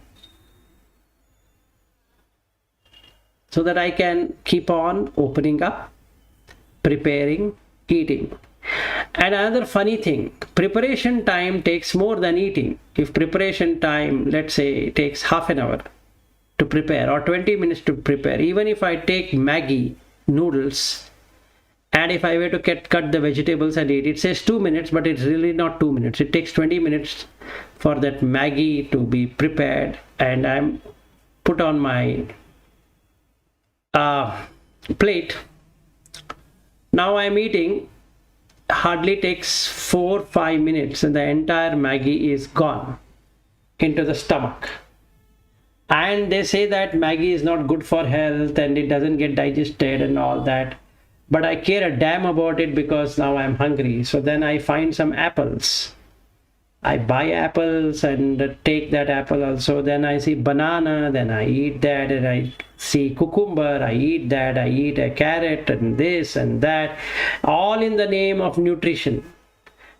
so that I can keep on opening up, preparing, eating. And another funny thing, preparation time takes more than eating. If preparation time, let's say, takes half an hour to prepare or 20 minutes to prepare, even if I take Maggi noodles, and if I were to cut the vegetables and eat, it says 2 minutes, but it's really not 2 minutes. It takes 20 minutes for that Maggi to be prepared, and I'm put on my plate. Now I'm eating. Hardly takes 4-5 minutes and the entire Maggi is gone into the stomach. And they say that Maggi is not good for health and it doesn't get digested and all that. But I care a damn about it because now I'm hungry. So then I find some apples. I buy apples and take that apple also. Then I see banana, then I eat that, and I see cucumber, I eat that, I eat a carrot and this and that, all in the name of nutrition.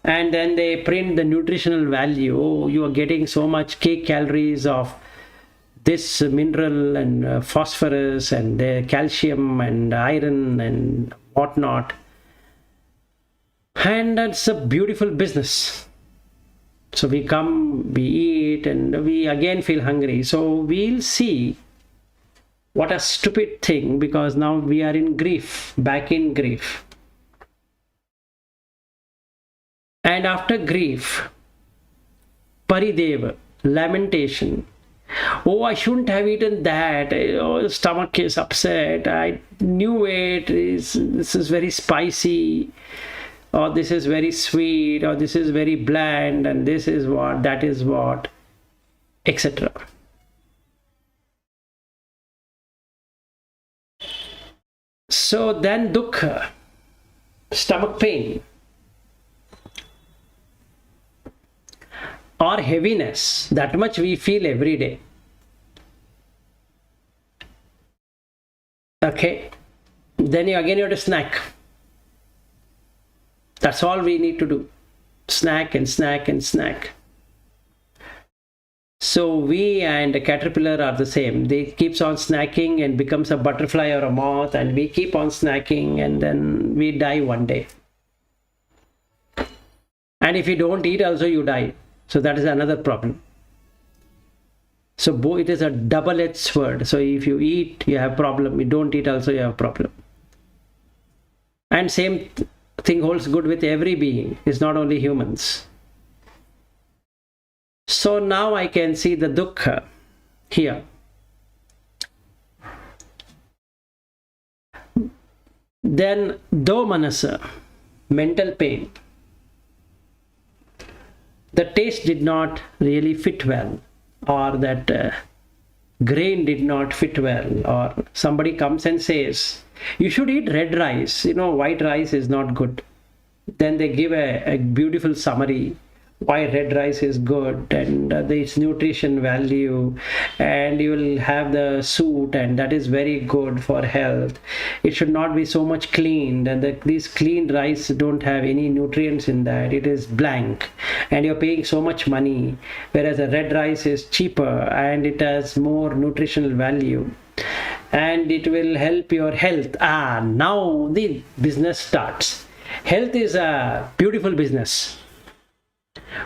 and then they print the nutritional value. Oh, you are getting so much calories of this mineral and phosphorus and calcium and iron and whatnot. And that's a beautiful business. So we come, we eat, and we again feel hungry. So we'll see what a stupid thing, because now we are in grief, back in grief. And after grief, parideva, lamentation. Oh, I shouldn't have eaten that. Oh, stomach is upset. I knew it. This is very spicy, or this is very sweet, or this is very bland, and this is what, that is what, etc. So then dukkha, stomach pain, or heaviness, that much we feel every day. Okay, then you have to snack. That's all we need to do. Snack and snack and snack. So we and a caterpillar are the same. They keeps on snacking and becomes a butterfly or a moth, and we keep on snacking, and then we die one day. And if you don't eat also, you die. So that is another problem. So it is a double-edged sword. So if you eat, you have problem. You don't eat also, you have problem. And same thing holds good with every being. It's not only humans. So now I can see the dukkha here. Then domanasa, mental pain. The taste did not really fit well, or that grain did not fit well, or somebody comes and says, you should eat red rice, white rice is not good. Then they give a beautiful summary why red rice is good, and its nutrition value, and you will have the suit, and that is very good for health. It should not be so much cleaned, and these cleaned rice don't have any nutrients in that. It is blank, and you're paying so much money, whereas a red rice is cheaper and it has more nutritional value, and it will help your health. Now the business starts. Health is a beautiful business.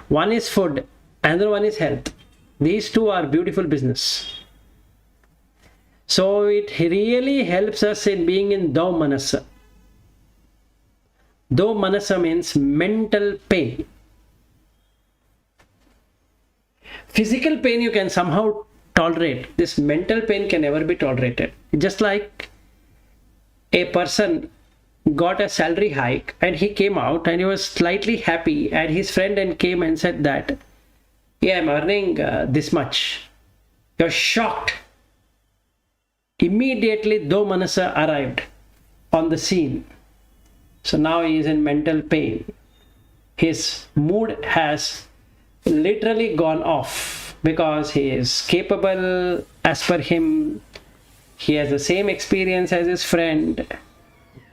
One is food, another one is health. These two are beautiful business. So it really helps us in being in domanasa. Domanasa means mental pain. Physical pain you can somehow tolerate. This mental pain can never be tolerated. Just like a person got a salary hike and he came out and he was slightly happy, and his friend came and said that, yeah, I'm earning this much. You're shocked. Immediately domanasa arrived on the scene. So now he is in mental pain. His mood has literally gone off, because he is capable as per him. He has the same experience as his friend,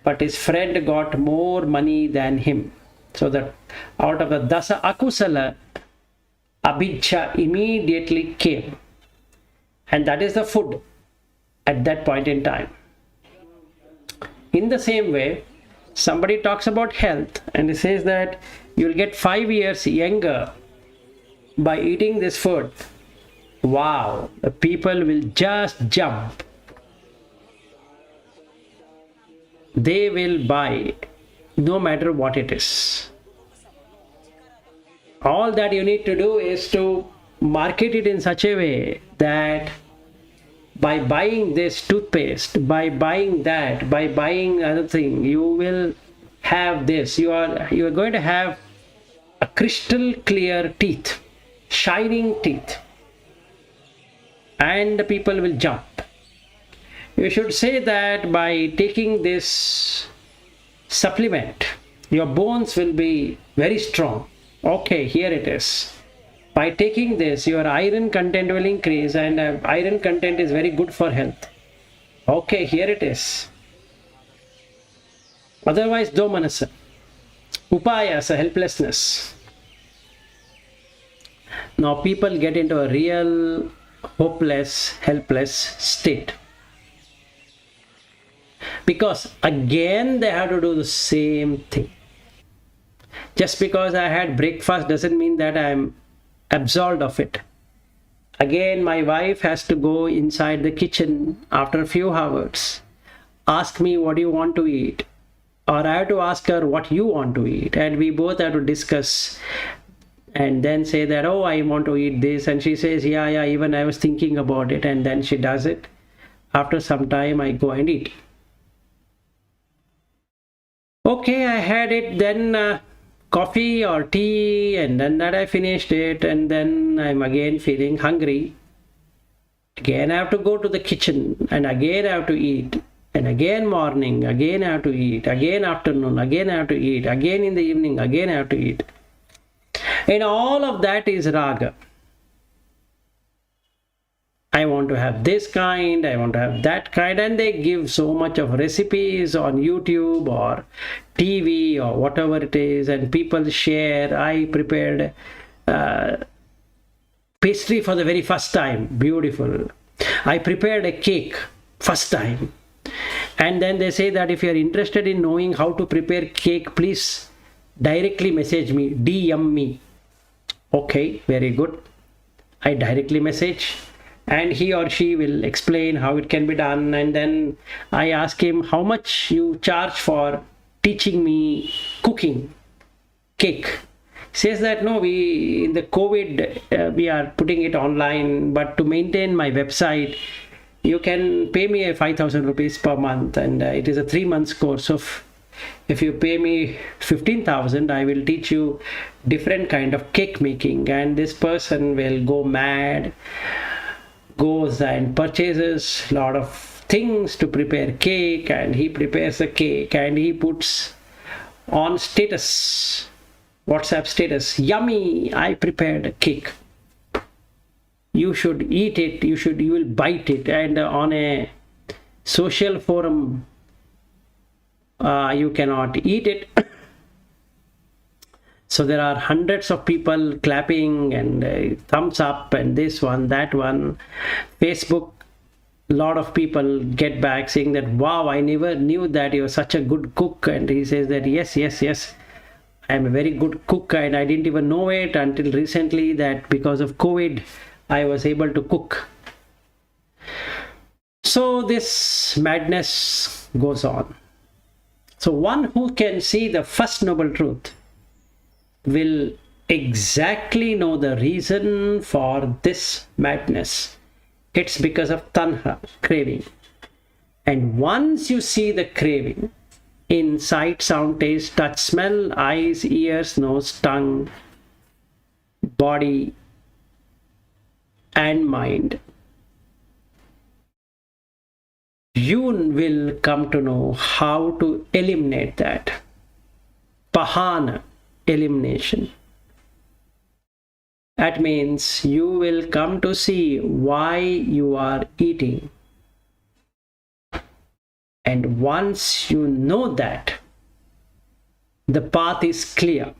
but his friend got more money than him. So that out of the dasa akusala, abhijja immediately came. And that is the food at that point in time. In the same way, somebody talks about health and he says that you will get 5 years younger by eating this food. Wow, the people will just jump. They will buy no matter what it is. All that you need to do is to market it in such a way that by buying this toothpaste, by buying that, by buying other thing, you will have this. You are going to have a crystal clear teeth, shining teeth, and the people will jump. You should say that by taking this supplement, your bones will be very strong. Okay, here it is. By taking this, your iron content will increase, and iron content is very good for health. Okay, here it is. Otherwise, domanasa. Upayas, helplessness. Now people get into a real hopeless, helpless state. Because again they have to do the same thing. Just because I had breakfast doesn't mean that I'm absolved of it. Again, my wife has to go inside the kitchen after a few hours, ask me what do you want to eat, or I have to ask her what you want to eat, and we both have to discuss and then say that, oh, I want to eat this, and she says, yeah, even I was thinking about it, and then she does it. After some time I go and eat. Okay, I had it, then coffee or tea, and then that I finished it, and then I'm again feeling hungry. Again I have to go to the kitchen, and again I have to eat, and again morning, again I have to eat, again afternoon, again I have to eat, again in the evening, again I have to eat. And all of that is raga. I want to have this kind, I want to have that kind, and they give so much of recipes on YouTube or TV or whatever it is, and people share. I prepared pastry for the very first time, beautiful. I prepared a cake, first time. And then they say that if you are interested in knowing how to prepare cake, please directly message me, DM me. Okay, very good. I directly message, and he or she will explain how it can be done. And then I ask him, how much you charge for teaching me cooking cake? He says that no, we in the COVID we are putting it online, but to maintain my website you can pay me 5,000 rupees per month, and it is a 3 months course. So if you pay me 15,000, I will teach you different kind of cake making. And this person will go mad, goes and purchases a lot of things to prepare cake, and he prepares a cake and he puts on status, WhatsApp status, yummy, I prepared a cake, you should eat it, you will bite it. And on a social forum you cannot eat it. So there are hundreds of people clapping and thumbs up and this one, that one. Facebook, a lot of people get back saying that, wow, I never knew that you're such a good cook. And he says that, yes, I'm a very good cook, and I didn't even know it until recently that because of COVID, I was able to cook. So this madness goes on. So one who can see the first noble truth will exactly know the reason for this madness. It's because of tanha, craving. And once you see the craving in sight, sound, taste, touch, smell, eyes, ears, nose, tongue, body, and mind, you will come to know how to eliminate that. Pahana, elimination. That means you will come to see why you are eating. And once you know that, the path is clear.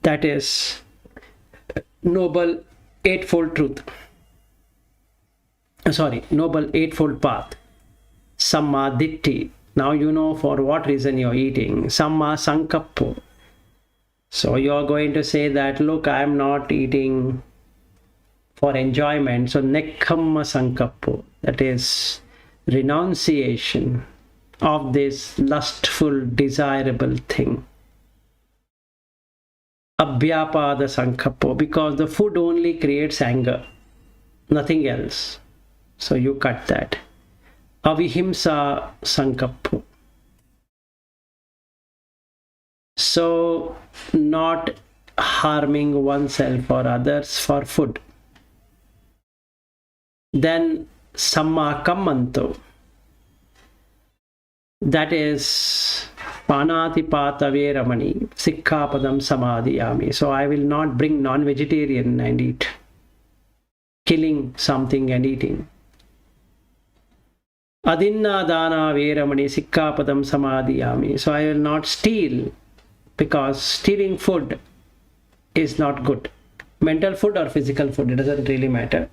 That is Noble Eightfold Truth. Noble Eightfold Path. Samma Ditti. Now you know for what reason you are eating. Samma Sankappo. So you are going to say that, look, I am not eating for enjoyment. So Nekkamma Sankappo. That is renunciation of this lustful, desirable thing. Abhyapada Sankappo. Because the food only creates anger. Nothing else. So you cut that. Avihimsa Sankappo. So not harming oneself or others for food. Then Samma Kammanto. That is Panatipata Veramani, Sikkhapadam Samadhiyami. So I will not bring non-vegetarian and eat. Killing something and eating. Adinna Dana Veramani, Sikkhapadam Samadhiyami. So I will not steal because stealing food is not good. Mental food or physical food, it doesn't really matter.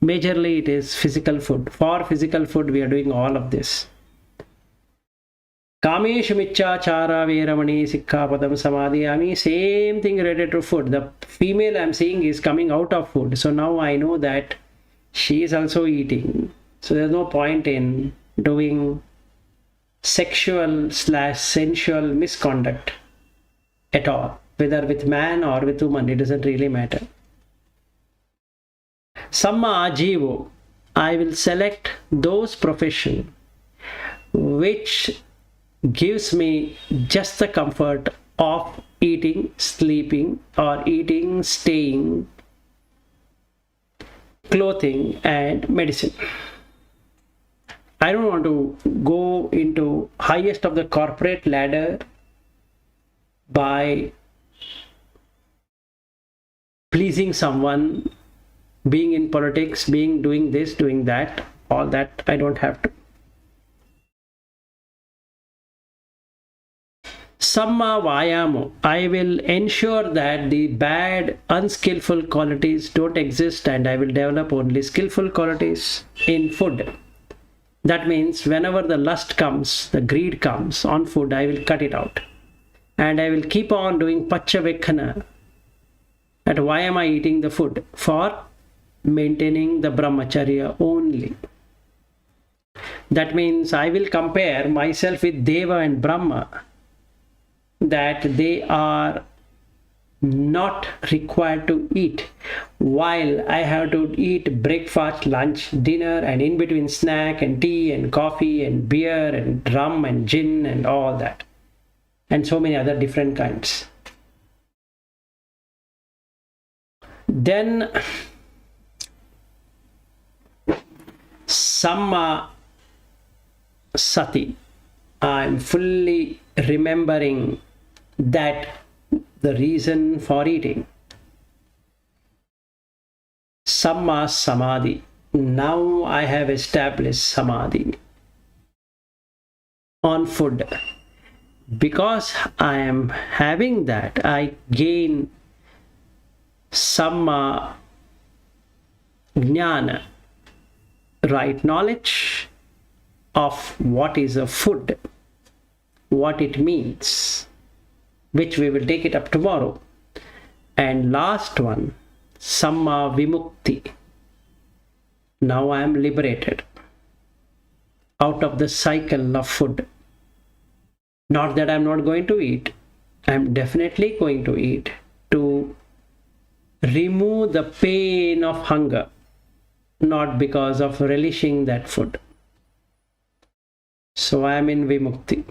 Majorly it is physical food. For physical food we are doing all of this. Kameshu michachara veramani sikkhapadam samadhiyami. Same thing related to food. The female I'm seeing is coming out of food. So now I know that she is also eating. So there's no point in doing sexual/sensual misconduct at all. Whether with man or with woman, it doesn't really matter. Samma ajivo. I will select those profession which gives me just the comfort of eating, sleeping, or eating, staying, clothing, and medicine. I don't want to go into highest of the corporate ladder by pleasing someone, being in politics, doing this, doing that, all that. I don't have to. Samma vayamo. I will ensure that the bad, unskillful qualities don't exist, and I will develop only skillful qualities in food. That means whenever the lust comes, the greed comes on food, I will cut it out. And I will keep on doing paccavekkhana. And why am I eating the food? For maintaining the brahmacharya only. That means I will compare myself with Deva and Brahma, that they are not required to eat, while I have to eat breakfast, lunch, dinner, and in between snack and tea and coffee and beer and rum and gin and all that, and so many other different kinds. Then Samma Sati. I'm fully remembering that the reason for eating. Samma Samadhi. Now I have established Samadhi on food. Because I am having that, I gain Samma Jnana, right knowledge of what is a food, what it means, which we will take it up tomorrow. And last one, Samma Vimukti. Now I am liberated out of the cycle of food. Not that I am not going to eat. I am definitely going to eat to remove the pain of hunger, not because of relishing that food. So I am in Vimukti.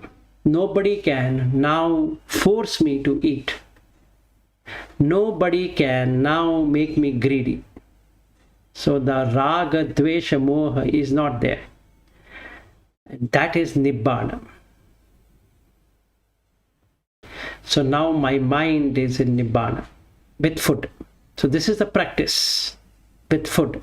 Nobody can now force me to eat. Nobody can now make me greedy. So the raga, dvesha, moha is not there. And that is Nibbana. So now my mind is in Nibbana with food. So this is the practice with food.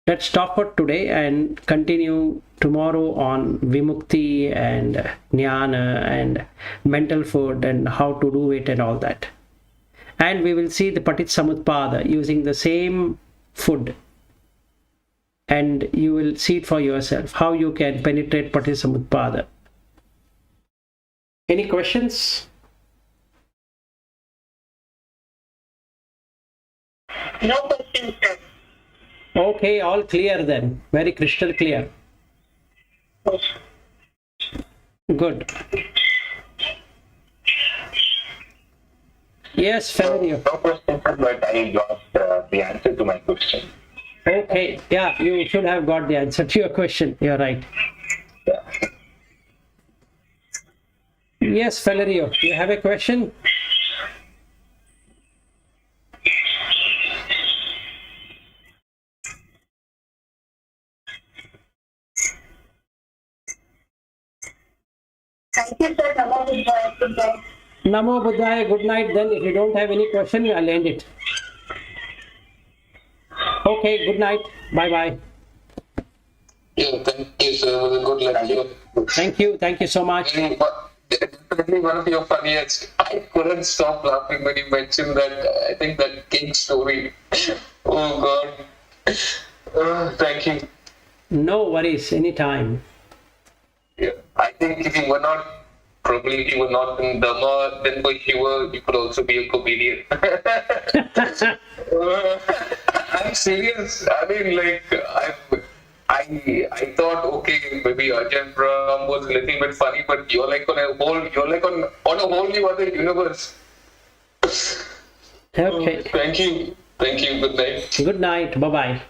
Let's stop for today and continue tomorrow on Vimukti and Jnana and mental food and how to do it and all that. And we will see the Paticcasamutpada using the same food. And you will see it for yourself, how you can penetrate Paticcasamutpada. Any questions? No questions, sir. Okay, all clear then. Very crystal clear. Good. Yes, Fabio. No questions, sir, but I got the answer to my question. Okay, yeah, you should have got the answer to your question. You're right. Yeah. Yes, Valerio, you have a question? Thank you, sir. Namo Buddhaya. Good night. Namo Buddhaya, good night then. If you don't have any question, I'll end it. Okay, good night. Bye-bye. Yeah, thank you, sir. It was a good lecture. Thank you so much. definitely one of your funniest. I couldn't stop laughing when you mentioned that. I think that cake story. Oh God. Thank you. No worries, anytime. Yeah. I think if you were not, probably if you were not in Dhamma, then for Shiva, you could also be a comedian. I'm serious. I mean, like, I thought, okay, maybe Ajay Brahm was a little bit funny, but you're like on a whole new other universe. Okay. Thank you. Thank you. Good night. Good night. Bye bye.